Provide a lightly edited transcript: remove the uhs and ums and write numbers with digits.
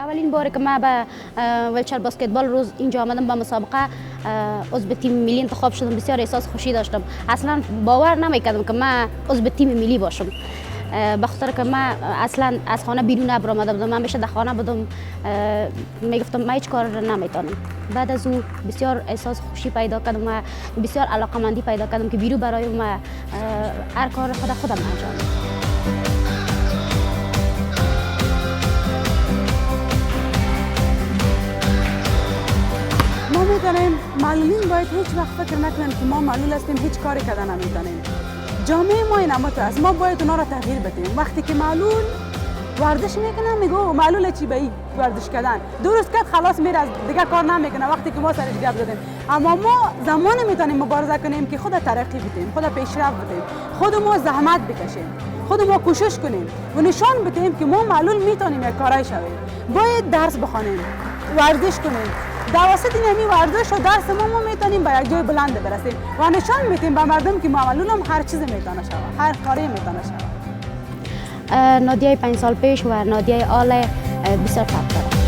اولین باری که من به ویلچر بسکتبال روز اینجا آمدم به مسابقه عضو تیم ملی انتخاب شدم. بسیار احساس خوشی داشتم. اصلا باور نمیکردم که من عضو تیم ملی باشم. به خاطر که من اصلا از خانه بیرون نبرآمده بودم. من بیشتر در خانه بودم. میگفتم من هیچ کار نمیتونم. بعد از او بسیار احساس خوشی پیدا کردم و بسیار علاقمندی پیدا کردم که بیرون برای من هر کار خودم انجام بدم. ما می‌دانیم معلولین باید هیچ وقت فکر نکنن که ما معلول هستیم هیچ کاری کردن نمی‌تونیم. جامعه ما این امت است. ما باید اونا را تغییر بدیم. وقتی که معلول ورزش میکنه میگو معلول چی به این ورزش کردن درست کرد خلاص میره از دیگه کار نمیکنه. وقتی که ما سرش گپ زدیم اما ما زمان میتونیم مبارزه کنیم که خود ترقی بدیم، خود پیشرفت بدیم، خود ما زحمت بکشیم، خود ما کوشش کنیم و نشان بدیم که ما معلول میتونیم یک کارای شویم. باید درس بخونیم، ورزش کنیم. در واسط این ورزش و درس ما میتونیم به یک جای بلند برسیم و نشان میدیم به مردم که معلول هم هر چیزی میتونه شود، هر کاری میتونه شود. نادیه 5 سال پیش و نادیه آل بسیار فرق داره.